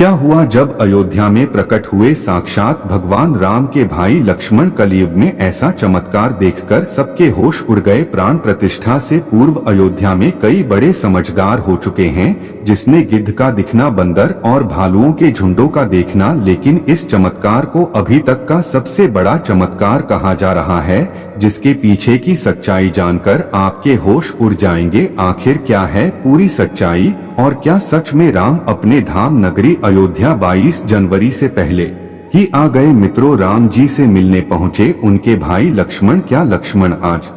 क्या हुआ जब अयोध्या में प्रकट हुए साक्षात भगवान राम के भाई लक्ष्मण। कलयुग में ऐसा चमत्कार देखकर सबके होश उड़ गए। प्राण प्रतिष्ठा से पूर्व अयोध्या में कई बड़े समझदार हो चुके हैं, जिसने गिद्ध का दिखना, बंदर और भालुओं के झुंडों का देखना, लेकिन इस चमत्कार को अभी तक का सबसे बड़ा चमत्कार कहा जा रहा है, जिसके पीछे की सच्चाई जानकर आपके होश उड़ जाएंगे। आखिर क्या है पूरी सच्चाई, और क्या सच में राम अपने धाम नगरी अयोध्या 22 जनवरी से पहले ही आ गए। मित्रों, राम जी से मिलने पहुंचे उनके भाई लक्ष्मण। क्या लक्ष्मण आज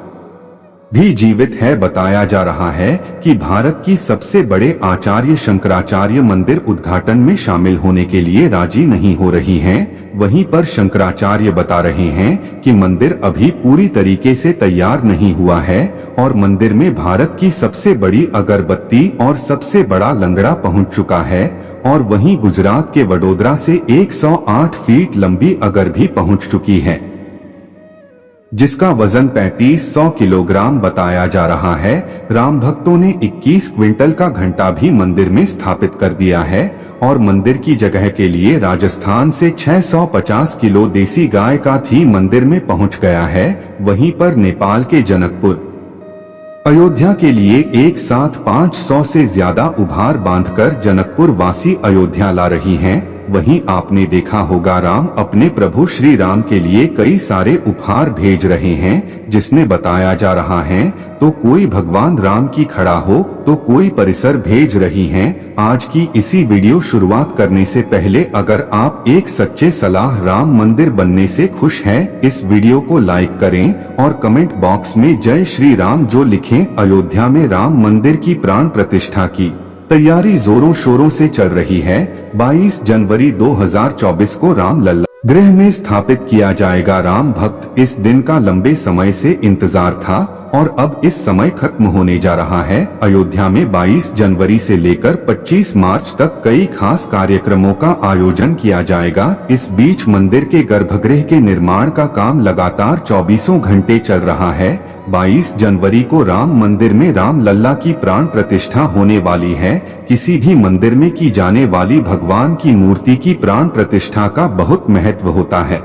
भी जीवित है? बताया जा रहा है कि भारत की सबसे बड़े आचार्य शंकराचार्य मंदिर उद्घाटन में शामिल होने के लिए राजी नहीं हो रही हैं। वहीं पर शंकराचार्य बता रहे हैं कि मंदिर अभी पूरी तरीके से तैयार नहीं हुआ है और मंदिर में भारत की सबसे बड़ी अगरबत्ती और सबसे बड़ा लंगड़ा पहुंच चुका है, और वहीं गुजरात के वडोदरा से 108 फीट लंबी अगर भी पहुंच चुकी है, जिसका वजन 3500 किलोग्राम बताया जा रहा है। राम भक्तों ने 21 क्विंटल का घंटा भी मंदिर में स्थापित कर दिया है और मंदिर की जगह के लिए राजस्थान से 650 किलो देसी गाय का घी मंदिर में पहुंच गया है। वहीं पर नेपाल के जनकपुर अयोध्या के लिए एक साथ 500 से ज्यादा उभार बांधकर जनकपुर वासी अयोध्या ला रही हैं। वहीं आपने देखा होगा राम अपने प्रभु श्री राम के लिए कई सारे उपहार भेज रहे हैं, जिसने बताया जा रहा है तो कोई भगवान राम की खड़ा हो तो कोई परिसर भेज रही हैं। आज की इसी वीडियो शुरुआत करने से पहले अगर आप एक सच्चे सलाह राम मंदिर बनने से खुश हैं, इस वीडियो को लाइक करें और कमेंट बॉक्स में जय श्री राम जो लिखें। अयोध्या में राम मंदिर की प्राण प्रतिष्ठा की तैयारी जोरों शोरों से चल रही है। 22 जनवरी 2024 को राम लल्ला गृह में स्थापित किया जाएगा। राम भक्त इस दिन का लंबे समय से इंतजार था और अब इस समय खत्म होने जा रहा है। अयोध्या में 22 जनवरी से लेकर 25 मार्च तक कई खास कार्यक्रमों का आयोजन किया जाएगा। इस बीच मंदिर के गर्भगृह के निर्माण का काम लगातार 24 घंटे चल रहा है। 22 जनवरी को राम मंदिर में राम लल्ला की प्राण प्रतिष्ठा होने वाली है। किसी भी मंदिर में की जाने वाली भगवान की मूर्ति की प्राण प्रतिष्ठा का बहुत महत्व होता है।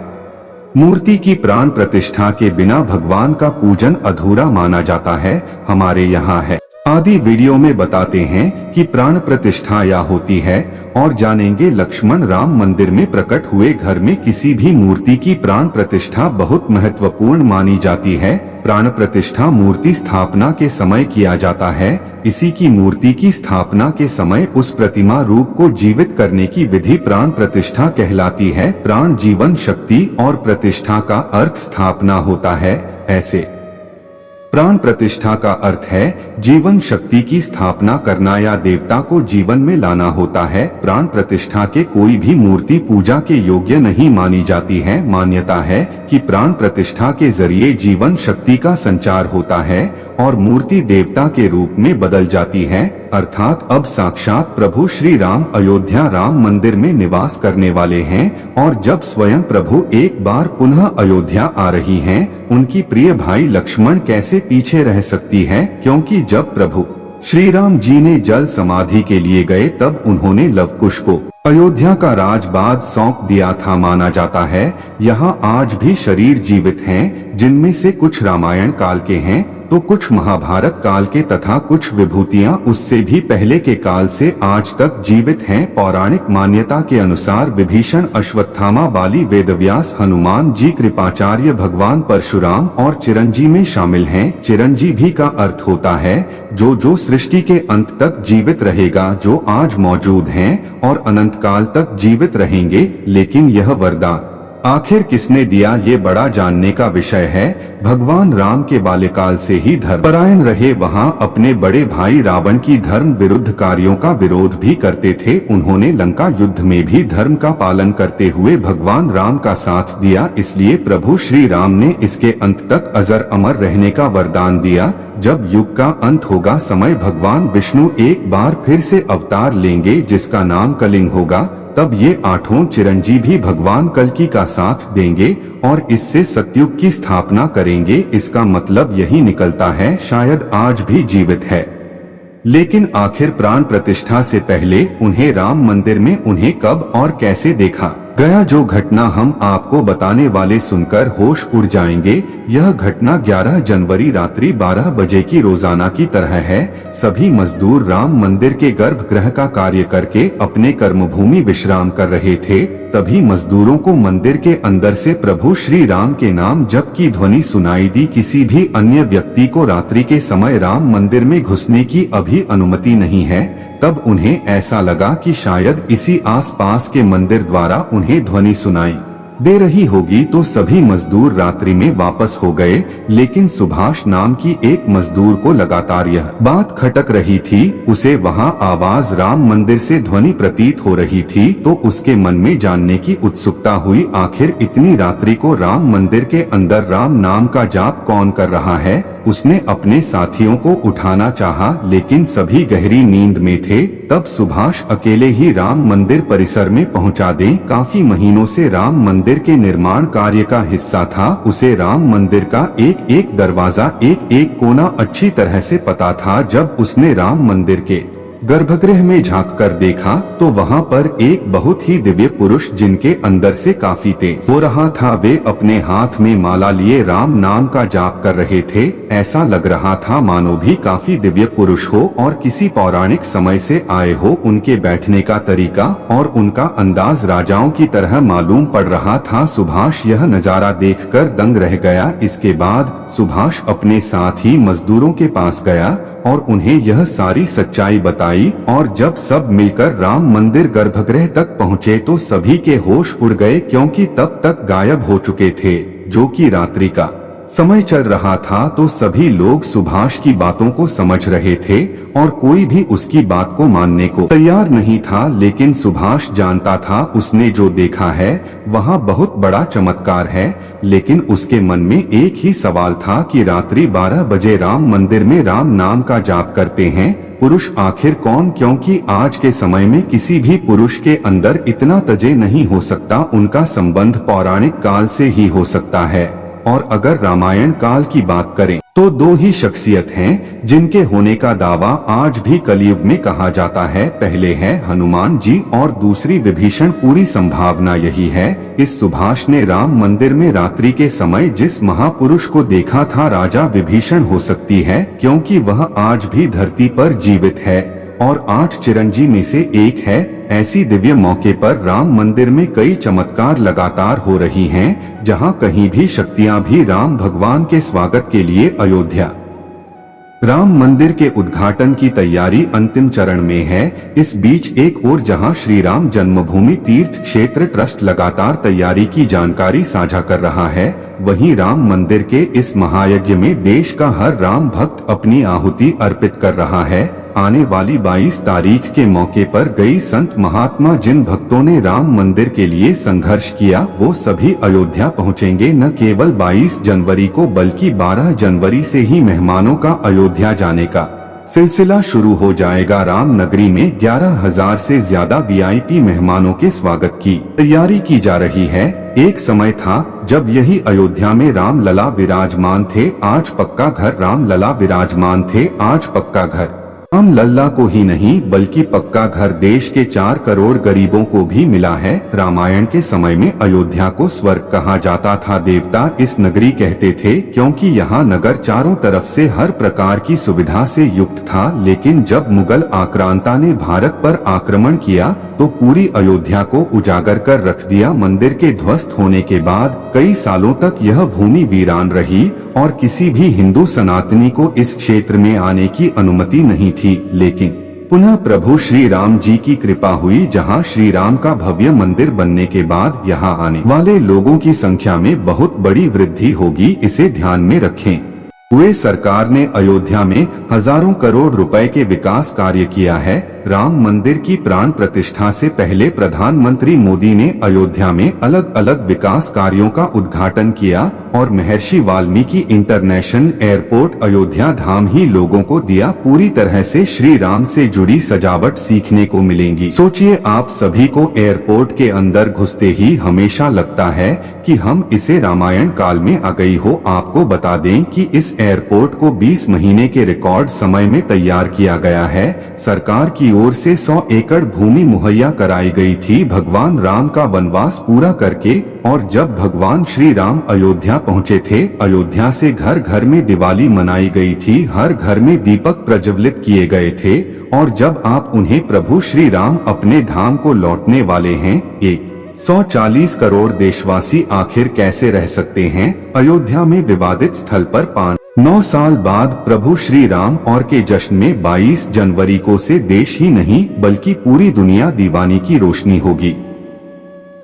मूर्ति की प्राण प्रतिष्ठा के बिना भगवान का पूजन अधूरा माना जाता है। हमारे यहाँ है आदि वीडियो में बताते हैं कि प्राण प्रतिष्ठा या होती है, और जानेंगे लक्ष्मण राम मंदिर में प्रकट हुए घर में किसी भी मूर्ति की प्राण प्रतिष्ठा बहुत महत्वपूर्ण मानी जाती है। प्राण प्रतिष्ठा मूर्ति स्थापना के समय किया जाता है। इसी की मूर्ति की स्थापना के समय उस प्रतिमा रूप को जीवित करने की विधि प्राण प्रतिष्ठा कहलाती है। प्राण जीवन शक्ति और प्रतिष्ठा का अर्थ स्थापना होता है। ऐसे प्राण प्रतिष्ठा का अर्थ है जीवन शक्ति की स्थापना करना या देवता को जीवन में लाना होता है। प्राण प्रतिष्ठा के कोई भी मूर्ति पूजा के योग्य नहीं मानी जाती है। मान्यता है कि प्राण प्रतिष्ठा के जरिए जीवन शक्ति का संचार होता है और मूर्ति देवता के रूप में बदल जाती है, अर्थात अब साक्षात प्रभु श्री राम अयोध्या राम मंदिर में निवास करने वाले हैं। और जब स्वयं प्रभु एक बार पुनः अयोध्या आ रही हैं, उनकी प्रिय भाई लक्ष्मण कैसे पीछे रह सकती है, क्योंकि जब प्रभु श्री राम जी ने जल समाधि के लिए गए तब उन्होंने लवकुश को अयोध्या का राजबाग सौंप दिया था। माना जाता है यहाँ आज भी शरीर जीवित हैं, जिनमें से कुछ रामायण काल के हैं तो कुछ महाभारत काल के तथा कुछ विभूतियां उससे भी पहले के काल से आज तक जीवित हैं। पौराणिक मान्यता के अनुसार विभीषण, अश्वत्थामा, बाली, वेदव्यास, हनुमान जी, कृपाचार्य, भगवान परशुराम और चिरंजी में शामिल हैं। चिरंजीवी का अर्थ होता है जो सृष्टि के अंत तक जीवित रहेगा, जो आज मौजूद हैं और अनंत काल तक जीवित रहेंगे। लेकिन यह वरदान आखिर किसने दिया, ये बड़ा जानने का विषय है। भगवान राम के बाल्यकाल से ही धर्मपरायण रहे। वहाँ अपने बड़े भाई रावण की धर्म विरुद्ध कार्यों का विरोध भी करते थे। उन्होंने लंका युद्ध में भी धर्म का पालन करते हुए भगवान राम का साथ दिया। इसलिए प्रभु श्री राम ने इसके अंत तक अजर अमर रहने का वरदान दिया। जब युग का अंत होगा, समय भगवान विष्णु एक बार फिर से अवतार लेंगे, जिसका नाम कलिंग होगा। तब ये 8 चिरंजीवी भगवान कल्कि का साथ देंगे और इससे सतयुग की स्थापना करेंगे। इसका मतलब यही निकलता है शायद आज भी जीवित है। लेकिन आखिर प्राण प्रतिष्ठा से पहले उन्हें राम मंदिर में उन्हें कब और कैसे देखा गया, जो घटना हम आपको बताने वाले सुनकर होश उड़ जाएंगे। यह घटना 11 जनवरी रात्रि 12 बजे की रोजाना की तरह है। सभी मजदूर राम मंदिर के गर्भगृह का कार्य करके अपने कर्मभूमि विश्राम कर रहे थे। तभी मजदूरों को मंदिर के अंदर से प्रभु श्री राम के नाम जप की ध्वनि सुनाई दी। किसी भी अन्य व्यक्ति को रात्रि के समय राम मंदिर में घुसने की अभी अनुमति नहीं है। तब उन्हें ऐसा लगा कि शायद इसी आसपास के मंदिर द्वारा उन्हें ध्वनि सुनाई दे रही होगी, तो सभी मजदूर रात्रि में वापस हो गए। लेकिन सुभाष नाम की एक मजदूर को लगातार यह बात खटक रही थी। उसे वहां आवाज राम मंदिर से ध्वनि प्रतीत हो रही थी, तो उसके मन में जानने की उत्सुकता हुई, आखिर इतनी रात्रि को राम मंदिर के अंदर राम नाम का जाप कौन कर रहा है। उसने अपने साथियों को उठाना चाहा, लेकिन सभी गहरी नींद में थे। तब सुभाष अकेले ही राम मंदिर परिसर में पहुंचा दे। काफी महीनों से राम मंदिर के निर्माण कार्य का हिस्सा था। उसे राम मंदिर का एक एक दरवाजा, एक एक कोना अच्छी तरह से पता था। जब उसने राम मंदिर के गर्भगृह में झांक कर देखा तो वहां पर एक बहुत ही दिव्य पुरुष, जिनके अंदर से काफी तेज हो रहा था, वे अपने हाथ में माला लिए राम नाम का जाप कर रहे थे। ऐसा लग रहा था मानो भी काफी दिव्य पुरुष हो और किसी पौराणिक समय से आए हो। उनके बैठने का तरीका और उनका अंदाज राजाओं की तरह मालूम पड़ रहा था। सुभाष यह नजारा देखकर दंग रह गया। इसके बाद सुभाष अपने साथ ही मजदूरों के पास गया और उन्हें यह सारी सच्चाई बताई। और जब सब मिलकर राम मंदिर गर्भगृह तक पहुँचे तो सभी के होश उड़ गए, क्योंकि तब तक गायब हो चुके थे, जो कि रात्रि का समय चल रहा था। तो सभी लोग सुभाष की बातों को समझ रहे थे और कोई भी उसकी बात को मानने को तैयार नहीं था। लेकिन सुभाष जानता था उसने जो देखा है वहाँ बहुत बड़ा चमत्कार है। लेकिन उसके मन में एक ही सवाल था कि रात्रि 12 बजे राम मंदिर में राम नाम का जाप करते हैं पुरुष आखिर कौन, क्योंकि आज के समय में किसी भी पुरुष के अंदर इतना तजे नहीं हो सकता। उनका संबंध पौराणिक काल से ही हो सकता है। और अगर रामायण काल की बात करें तो दो ही शख्सियत हैं जिनके होने का दावा आज भी कलयुग में कहा जाता है। पहले है हनुमान जी और दूसरी विभीषण। पूरी संभावना यही है इस सुभाष ने राम मंदिर में रात्रि के समय जिस महापुरुष को देखा था, राजा विभीषण हो सकती है, क्योंकि वह आज भी धरती पर जीवित है और 8 चिरंजीव में से एक है। ऐसी दिव्य मौके पर राम मंदिर में कई चमत्कार लगातार हो रही हैं, जहां कहीं भी शक्तियां भी राम भगवान के स्वागत के लिए अयोध्या राम मंदिर के उद्घाटन की तैयारी अंतिम चरण में है। इस बीच एक और जहां श्री राम जन्मभूमि तीर्थ क्षेत्र ट्रस्ट लगातार तैयारी की जानकारी साझा कर रहा है, वहीं राम मंदिर के इस महायज्ञ में देश का हर राम भक्त अपनी आहुति अर्पित कर रहा है। आने वाली 22 तारीख के मौके पर कई संत महात्मा, जिन भक्तों ने राम मंदिर के लिए संघर्ष किया, वो सभी अयोध्या पहुंचेंगे। न केवल 22 जनवरी को बल्कि 12 जनवरी से ही मेहमानों का अयोध्या जाने का सिलसिला शुरू हो जाएगा। राम नगरी में 11,000 से ज्यादा वीआईपी मेहमानों के स्वागत की तैयारी की जा रही है। एक समय था जब यही अयोध्या में राम लला विराजमान थे। आज पक्का घर राम लला विराजमान थे। आज पक्का घर राम लल्ला को ही नहीं बल्कि पक्का घर देश के 4 करोड़ गरीबों को भी मिला है। रामायण के समय में अयोध्या को स्वर्ग कहा जाता था। देवता इस नगरी कहते थे, क्योंकि यहाँ नगर चारों तरफ से हर प्रकार की सुविधा से युक्त था। लेकिन जब मुगल आक्रांता ने भारत पर आक्रमण किया तो पूरी अयोध्या को उजागर कर रख दिया। मंदिर के ध्वस्त होने के बाद कई सालों तक यह भूमि वीरान रही और किसी भी हिंदू सनातनी को इस क्षेत्र में आने की अनुमति नहीं थी। लेकिन पुनः प्रभु श्री राम जी की कृपा हुई, जहां श्री राम का भव्य मंदिर बनने के बाद यहां आने वाले लोगों की संख्या में बहुत बड़ी वृद्धि होगी। इसे ध्यान में रखें हुए सरकार ने अयोध्या में हजारों करोड़ रुपए के विकास कार्य किया है। राम मंदिर की प्राण प्रतिष्ठा से पहले प्रधानमंत्री मोदी ने अयोध्या में अलग अलग विकास कार्यों का उद्घाटन किया और महर्षि वाल्मीकि इंटरनेशनल एयरपोर्ट अयोध्या धाम ही लोगों को दिया पूरी तरह से श्री राम से जुड़ी सजावट सीखने को मिलेंगी। सोचिए, आप सभी को एयरपोर्ट के अंदर घुसते ही हमेशा लगता है कि हम इसे रामायण काल में आ गई हो। आपको बता दें कि इस एयरपोर्ट को 20 महीने के रिकॉर्ड समय में तैयार किया गया है। सरकार की ओर से 100 एकड़ भूमि मुहैया कराई गई थी भगवान राम का वनवास पूरा करके। और जब भगवान श्री राम अयोध्या पहुँचे थे, अयोध्या से घर घर में दिवाली मनाई गई थी, हर घर में दीपक प्रज्वलित किए गए थे। और जब आप उन्हें प्रभु श्री राम अपने धाम को लौटने वाले हैं, 140 करोड़ देशवासी आखिर कैसे रह सकते हैं अयोध्या में विवादित स्थल पर 9 साल बाद प्रभु श्री राम और के जश्न में 22 जनवरी को से देश ही नहीं बल्कि पूरी दुनिया दीवानी की रोशनी होगी।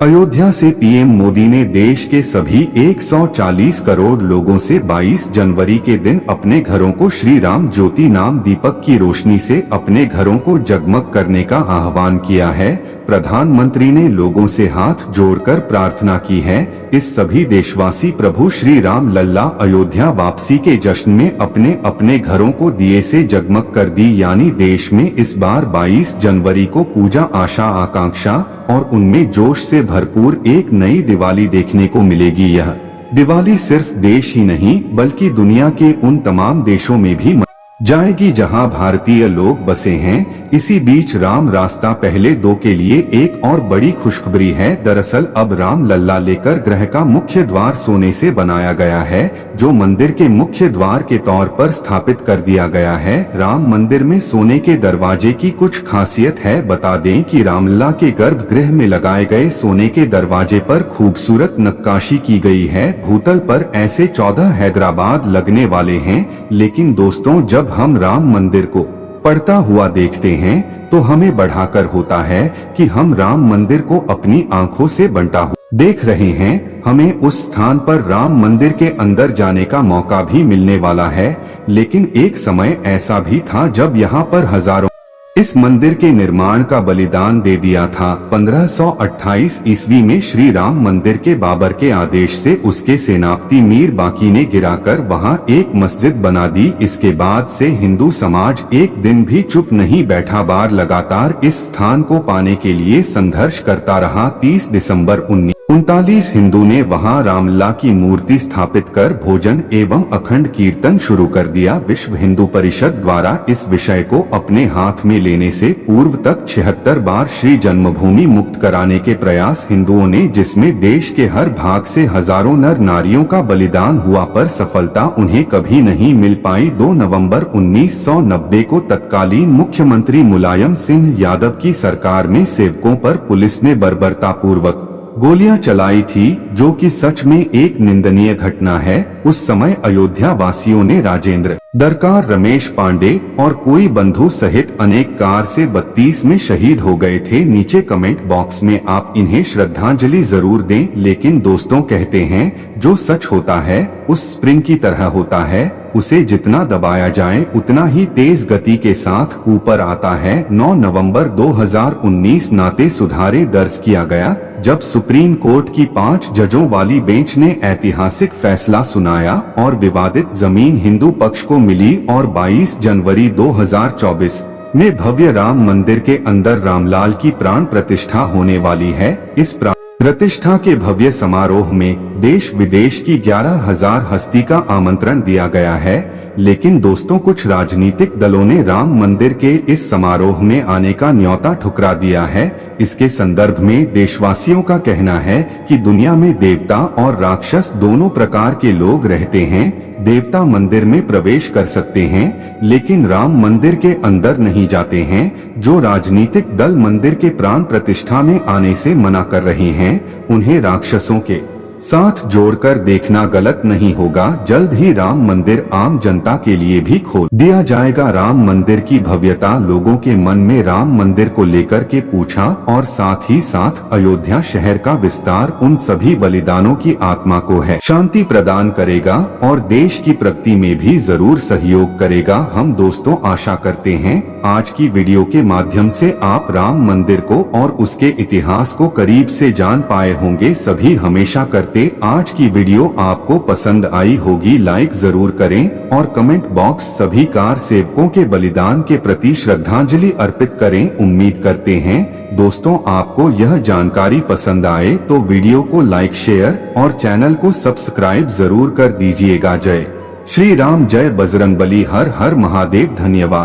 अयोध्या से पीएम मोदी ने देश के सभी 140 करोड़ लोगों से 22 जनवरी के दिन अपने घरों को श्री राम ज्योति नाम दीपक की रोशनी से अपने घरों को जगमग करने का आह्वान किया है। प्रधानमंत्री ने लोगों से हाथ जोड़कर प्रार्थना की है, इस सभी देशवासी प्रभु श्री राम लल्ला अयोध्या वापसी के जश्न में अपने अपने घरों को दिए से जगमग कर दी। यानी देश में इस बार 22 जनवरी को पूजा, आशा, आकांक्षा और उनमें जोश से भरपूर एक नई दिवाली देखने को मिलेगी। यह दिवाली सिर्फ देश ही नहीं बल्कि दुनिया के उन तमाम देशों में भी जाएगी जहां भारतीय लोग बसे हैं। इसी बीच राम रास्ता पहले 2 के लिए एक और बड़ी खुशखबरी है। दरअसल अब राम लल्ला लेकर गृह का मुख्य द्वार सोने से बनाया गया है, जो मंदिर के मुख्य द्वार के तौर पर स्थापित कर दिया गया है। राम मंदिर में सोने के दरवाजे की कुछ खासियत है। बता दें कि रामलला के गर्भगृह में लगाए गए सोने के दरवाजे पर खूबसूरत नक्काशी की गई है। भूतल पर ऐसे 14 हैदराबाद लगने वाले हैं। लेकिन दोस्तों, जब हम राम मंदिर को पढ़ता हुआ देखते हैं तो हमें बढ़ाकर होता है कि हम राम मंदिर को अपनी आंखों से बनता हुआ देख रहे हैं। हमें उस स्थान पर राम मंदिर के अंदर जाने का मौका भी मिलने वाला है। लेकिन एक समय ऐसा भी था जब यहाँ पर हजारों इस मंदिर के निर्माण का बलिदान दे दिया था। 1528 ईस्वी में श्री राम मंदिर के बाबर के आदेश से उसके सेनापति मीर बाकी ने गिराकर वहां एक मस्जिद बना दी। इसके बाद से हिंदू समाज एक दिन भी चुप नहीं बैठा, बार लगातार इस स्थान को पाने के लिए संघर्ष करता रहा। 30 दिसंबर 1939 हिंदू ने वहां रामलला की मूर्ति स्थापित कर भोजन एवं अखंड कीर्तन शुरू कर दिया। विश्व हिंदू परिषद द्वारा इस विषय को अपने हाथ में लेने से पूर्व तक 76 बार श्री जन्मभूमि मुक्त कराने के प्रयास हिंदुओं ने, जिसमें देश के हर भाग से हजारों नर नारियों का बलिदान हुआ, पर सफलता उन्हें कभी नहीं मिल पाई। 2 नवंबर 1990 को तत्कालीन मुख्यमंत्री मुलायम सिंह यादव की सरकार में सेवकों पर पुलिस ने बर्बरतापूर्वक गोलियां चलाई थी, जो कि सच में एक निंदनीय घटना है। उस समय अयोध्या वासियों ने राजेंद्र दरकार, रमेश पांडे और कोई बंधु सहित अनेक कार से 32 में शहीद हो गए थे। नीचे कमेंट बॉक्स में आप इन्हें श्रद्धांजलि जरूर दें। लेकिन दोस्तों, कहते हैं जो सच होता है उस स्प्रिंग की तरह होता है, उसे जितना दबाया जाए उतना ही तेज गति के साथ ऊपर आता है। 9 नवंबर 2019 नाते सुधारे दर्ज किया गया, जब सुप्रीम कोर्ट की 5 जजों वाली बेंच ने ऐतिहासिक फैसला सुनाया और विवादित जमीन हिंदू पक्ष को मिली। और 22 जनवरी 2024 में भव्य राम मंदिर के अंदर रामलाल की प्राण प्रतिष्ठा होने वाली है। इस प्रतिष्ठा के भव्य समारोह में देश विदेश की 11,000 हस्ती का आमंत्रण दिया गया है। लेकिन दोस्तों, कुछ राजनीतिक दलों ने राम मंदिर के इस समारोह में आने का न्योता ठुकरा दिया है। इसके संदर्भ में देशवासियों का कहना है कि दुनिया में देवता और राक्षस दोनों प्रकार के लोग रहते हैं। देवता मंदिर में प्रवेश कर सकते हैं, लेकिन राम मंदिर के अंदर नहीं जाते हैं। जो राजनीतिक दल मंदिर के प्राण प्रतिष्ठा में आने से मना कर रहे हैं, उन्हें राक्षसों के साथ जोड़कर देखना गलत नहीं होगा। जल्द ही राम मंदिर आम जनता के लिए भी खोल दिया जाएगा। राम मंदिर की भव्यता लोगों के मन में राम मंदिर को लेकर के पूछा, और साथ ही साथ अयोध्या शहर का विस्तार उन सभी बलिदानों की आत्मा को है शांति प्रदान करेगा और देश की प्रगति में भी जरूर सहयोग करेगा। हम दोस्तों आशा करते हैं आज की वीडियो के माध्यम से आप राम मंदिर को और उसके इतिहास को करीब से जान पाए होंगे। सभी हमेशा करते आज की वीडियो आपको पसंद आई होगी, लाइक जरूर करें और कमेंट बॉक्स सभी कार सेवकों के बलिदान के प्रति श्रद्धांजलि अर्पित करें। उम्मीद करते हैं दोस्तों आपको यह जानकारी पसंद आए तो वीडियो को लाइक, शेयर और चैनल को सब्सक्राइब जरूर कर दीजिएगा। जय श्री राम, जय बजरंगबली, हर हर महादेव। धन्यवाद।